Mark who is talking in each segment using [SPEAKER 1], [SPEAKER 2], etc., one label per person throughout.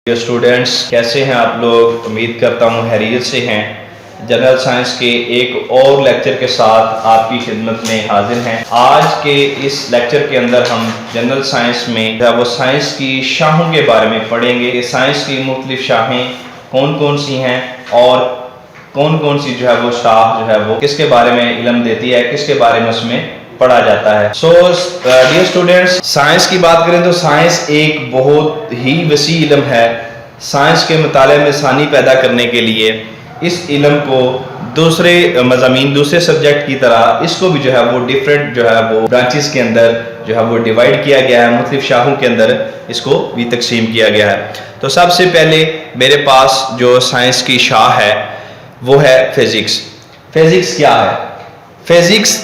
[SPEAKER 1] Students کیسے ہیں آپ لوگ؟ امید کرتا ہوں خیریت سے ہیں۔ جنرل سائنس کے ایک اور لیکچر کے ساتھ آپ کی خدمت میں حاضر ہیں۔ آج کے اس لیکچر کے اندر ہم جنرل سائنس میں وہ سائنس کی شاخوں کے بارے میں پڑھیں گے کہ سائنس کی مختلف شاخیں کون کون سی ہیں اور کون کون سی وہ شاخ وہ کس کے بارے میں علم دیتی ہے، کس کے بارے میں اس میں پڑھا جاتا ہے۔ ڈیئر اسٹوڈینٹس، سائنس کی بات کریں تو سائنس ایک بہت ہی وسیع علم ہے۔ سائنس کے مطالعے میں آسانی پیدا کرنے کے لیے اس علم کو دوسرے مضامین، دوسرے سبجیکٹ کی طرح اس کو بھی وہ ڈیفرنٹ وہ برانچز کے اندر وہ ڈیوائیڈ کیا گیا ہے، مختلف شاخوں کے اندر اس کو بھی تقسیم کیا گیا ہے۔ تو سب سے پہلے میرے پاس جو سائنس کی شاخ ہے وہ ہے فزکس۔ فزکس کیا ہے؟ فزکس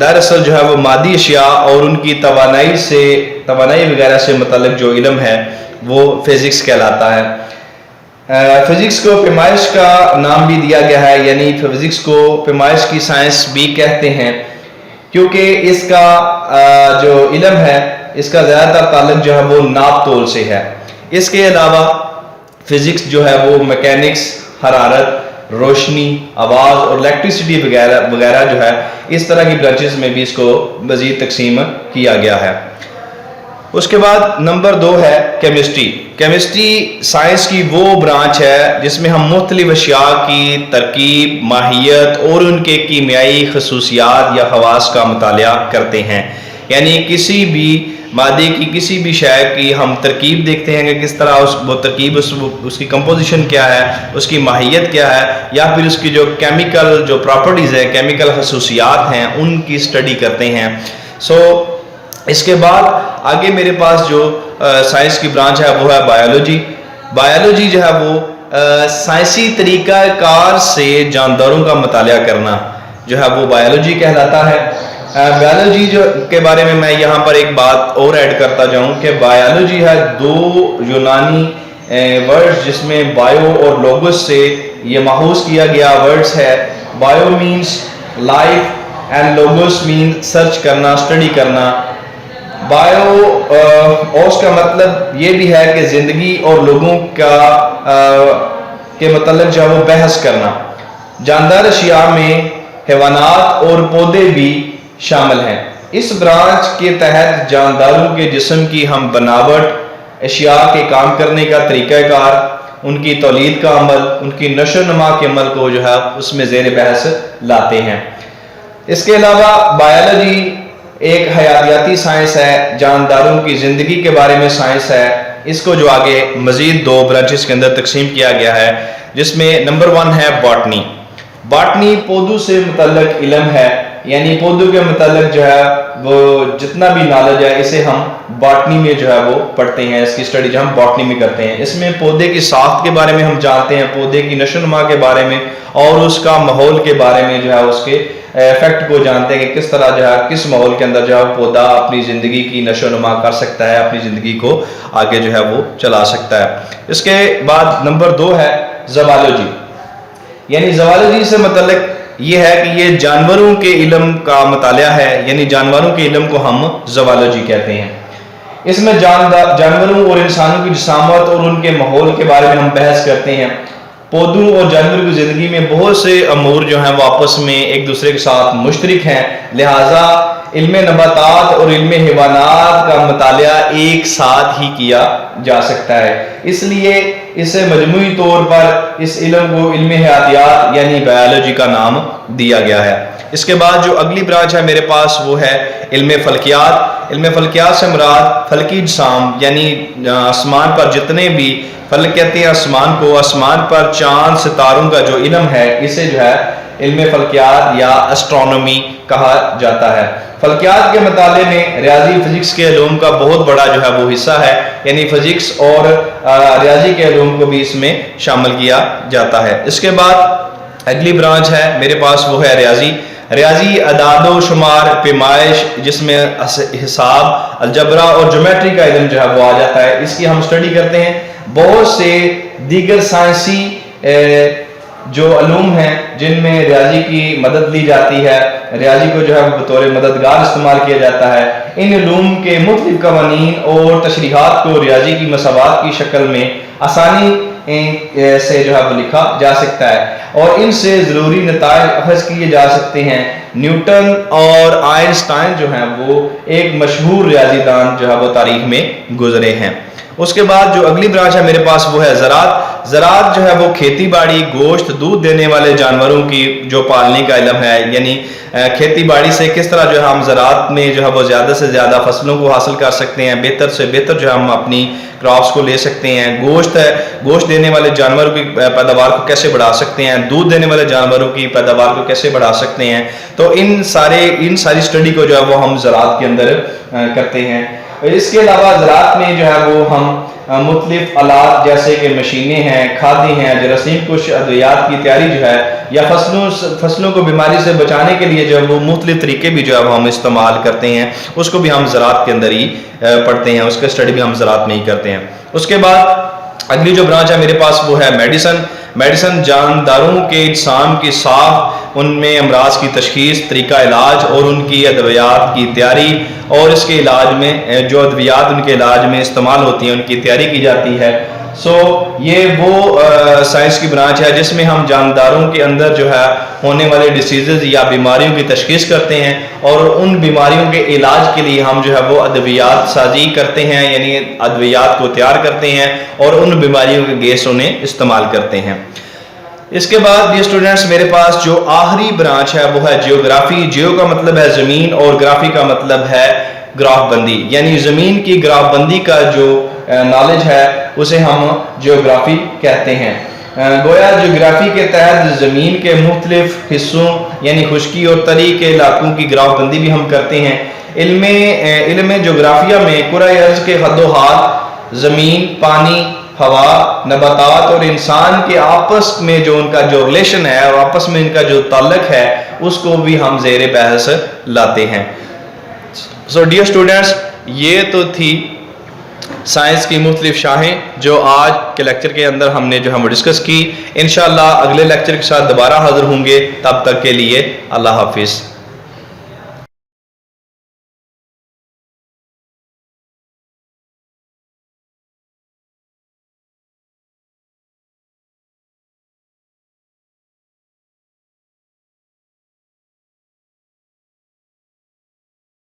[SPEAKER 1] دراصل وہ مادی اشیاء اور ان کی توانائی وغیرہ سے متعلق جو علم ہے وہ فزکس کہلاتا ہے۔ فزکس کو پیمائش کا نام بھی دیا گیا ہے، یعنی فزکس کو پیمائش کی سائنس بھی کہتے ہیں، کیونکہ اس کا جو علم ہے اس کا زیادہ تر تعلق وہ ناپ تول سے ہے۔ اس کے علاوہ فزکس وہ میکینکس، حرارت، روشنی، آواز اور الیکٹریسٹی وغیرہ اس طرح کی برانچز میں بھی اس کو مزید تقسیم کیا گیا ہے۔ اس کے بعد نمبر 2 ہے کیمسٹری۔ کیمسٹری سائنس کی وہ برانچ ہے جس میں ہم مختلف اشیاء کی ترکیب، ماہیت اور ان کے کیمیائی خصوصیات یا خواص کا مطالعہ کرتے ہیں۔ یعنی کسی بھی مادے کی، کسی بھی شے کی ہم ترکیب دیکھتے ہیں کہ کس طرح وہ ترکیب اس کی کمپوزیشن کیا ہے، اس کی ماہیت کیا ہے، یا پھر اس کی جو کیمیکل جو پراپرٹیز ہیں، کیمیکل خصوصیات ہیں، ان کی اسٹڈی کرتے ہیں۔ اس کے بعد آگے میرے پاس جو سائنس کی برانچ ہے وہ ہے بایولوجی۔ بایولوجی وہ سائنسی طریقہ کار سے جانداروں کا مطالعہ کرنا وہ بایولوجی کہلاتا ہے۔ بایولوجی کے بارے میں یہاں پر ایک بات اور ایڈ کرتا جاؤں کہ بایولوجی ہے 2 یونانی ورڈز جس میں بایو اور لوگوس سے یہ ماخوذ کیا گیا ورڈز ہے۔ Bio means life and logos means search کرنا، اسٹڈی کرنا۔ بایو اور اس کا مطلب یہ بھی ہے کہ زندگی اور لوگوں کے متعلق وہ بحث کرنا۔ جاندار اشیاء میں حیوانات اور پودے بھی شامل ہیں۔ اس برانچ کے تحت جانداروں کے جسم کی ہم بناوٹ، اشیاء کے کام کرنے کا طریقہ کار، ان کی تولید کا عمل، ان کی نشو و نما کے عمل کو اس میں زیر بحث لاتے ہیں۔ اس کے علاوہ بایولوجی ایک حیاتیاتی سائنس ہے، جانداروں کی زندگی کے بارے میں سائنس ہے۔ اس کو آگے مزید 2 برانچز کے اندر تقسیم کیا گیا ہے، جس میں نمبر 1 ہے باٹنی۔ باٹنی پودوں سے متعلق علم ہے، یعنی پودوں کے متعلق وہ جتنا بھی نالج ہے اسے ہم باٹنی میں وہ پڑھتے ہیں، اس کی اسٹڈی ہم باٹنی میں کرتے ہیں۔ اس میں پودے کی ساخت کے بارے میں ہم جانتے ہیں، پودے کی نشو و نما کے بارے میں اور اس کا ماحول کے بارے میں اس کے ایفیکٹ کو جانتے ہیں کہ کس طرح کس ماحول کے اندر پودا اپنی زندگی کی نشو و نما کر سکتا ہے، اپنی زندگی کو آگے وہ چلا سکتا ہے۔ اس کے بعد نمبر 2 ہے زوالوجی۔ یعنی زوالوجی سے متعلق یہ ہے کہ یہ جانوروں کے علم کا مطالعہ ہے، یعنی جانوروں کے علم کو ہم زوالوجی کہتے ہیں۔ اس میں جانوروں اور انسانوں کی جسامت اور ان کے ماحول کے بارے میں ہم بحث کرتے ہیں۔ پودوں اور جانوروں کی زندگی میں بہت سے امور وہ آپس میں ایک دوسرے کے ساتھ مشترک ہیں، لہٰذا علم نباتات اور علم حیوانات کا مطالعہ ایک ساتھ ہی کیا جا سکتا ہے۔ اس لیے اسے مجموعی طور پر اس علم کو علم حیاتیات یعنی بایولوجی کا نام دیا گیا ہے۔ اس کے بعد جو اگلی برانچ ہے میرے پاس وہ ہے علم فلکیات۔ علم فلکیات سے مراد فلکی اجسام، یعنی آسمان پر جتنے بھی فلک کہتے ہیں آسمان کو، آسمان پر چاند ستاروں کا جو علم ہے اسے علم فلکیات یا اسٹرونومی کہا جاتا ہے۔ فلکیات کے مطالعے میں ریاضی فزکس کے علوم کا بہت بڑا وہ حصہ ہے، یعنی فزکس اور ریاضی کے علوم کو بھی اس میں شامل کیا جاتا ہے۔ اس کے بعد اگلی برانچ ہے میرے پاس وہ ہے ریاضی۔ ریاضی اعداد و شمار، پیمائش، جس میں حساب، الجبرا اور جیومیٹری کا علم وہ آ جاتا ہے، اس کی ہم اسٹڈی کرتے ہیں۔ بہت سے دیگر سائنسی جو علوم ہیں جن میں ریاضی کی مدد لی جاتی ہے، ریاضی کو بطور مددگار استعمال کیا جاتا ہے۔ ان علوم کے مختلف قوانین اور تشریحات کو ریاضی کی مساوات کی شکل میں آسانی سے جو ہے وہ لکھا جا سکتا ہے اور ان سے ضروری نتائج اخذ کیے جا سکتے ہیں۔ نیوٹن اور آئنسٹائن جو ہیں وہ ایک مشہور ریاضی دان جو ہے وہ تاریخ میں گزرے ہیں۔ اس کے بعد جو اگلی برانچ ہے میرے پاس وہ ہے زراعت۔ زراعت جو ہے وہ کھیتی باڑی، گوشت، دودھ دینے والے جانوروں کی جو پالنے کا علم ہے، یعنی کھیتی باڑی سے کس طرح جو ہے ہم زراعت میں جو ہے وہ زیادہ سے زیادہ فصلوں کو حاصل کر سکتے ہیں، بہتر سے بہتر جو ہے ہم اپنی کراپس کو لے سکتے ہیں۔ گوشت ہے، گوشت دینے والے جانوروں کی پیداوار کو کیسے بڑھا سکتے ہیں، دودھ دینے والے جانوروں کی پیداوار کو کیسے بڑھا سکتے ہیں۔ تو ان ساری اسٹڈی کو جو ہے وہ ہم زراعت کے اندر کرتے ہیں۔ اس کے علاوہ زراعت میں جو ہے وہ ہم مختلف آلات جیسے کہ مشینیں ہیں، کھادیں ہیں، جراثیم کش ادویات کی تیاری جو ہے، یا فصلوں کو بیماری سے بچانے کے لیے جو ہے وہ مختلف طریقے بھی جو ہے وہ ہم استعمال کرتے ہیں، اس کو بھی ہم زراعت کے اندر ہی پڑھتے ہیں، اس کا اسٹڈی بھی ہم زراعت میں ہی کرتے ہیں۔ اس کے بعد اگلی جو برانچ ہے میرے پاس وہ ہے میڈیسن۔ میڈیسن جانداروں کے اجسام کی ساخت، ان میں امراض کی تشخیص، طریقہ علاج اور ان کی ادویات کی تیاری، اور اس کے علاج میں جو ادویات ان کے علاج میں استعمال ہوتی ہیں ان کی تیاری کی جاتی ہے۔ یہ وہ سائنس کی برانچ ہے جس میں ہم جانداروں کے اندر جو ہے ہونے والے ڈیسیزز یا بیماریوں کی تشخیص کرتے ہیں، اور ان بیماریوں کے علاج کے لیے ہم جو ہے وہ ادویات سازی کرتے ہیں، یعنی ادویات کو تیار کرتے ہیں اور ان بیماریوں کے گیس انہیں استعمال کرتے ہیں۔ اس کے بعد یہ اسٹوڈنٹس میرے پاس جو آخری برانچ ہے وہ ہے جیوگرافی۔ جیو کا مطلب ہے زمین اور گرافی کا مطلب ہے گراف بندی، یعنی زمین کی گراف بندی کا جو نالج ہے اسے ہم جیوگرافی کہتے ہیں۔ گویا جیوگرافی کے تحت زمین کے مختلف حصوں یعنی خشکی اور تری کے علاقوں کی گراف بندی بھی ہم کرتے ہیں۔ علم جغرافیہ میں کرۂ ارض کے خد و خال، زمین، پانی، ہوا، نباتات اور انسان کے آپس میں جو ان کا جو ریلیشن ہے اور آپس میں ان کا جو تعلق ہے اس کو بھی ہم زیر بحث لاتے ہیں۔ ڈیئر اسٹوڈنٹس، یہ تو تھی سائنس کی مختلف شاخیں جو آج کے لیکچر کے اندر ہم نے جو ہم ڈسکس کی۔ انشاءاللہ اگلے لیکچر کے ساتھ دوبارہ حاضر ہوں گے، تب تک کے لیے اللہ حافظ۔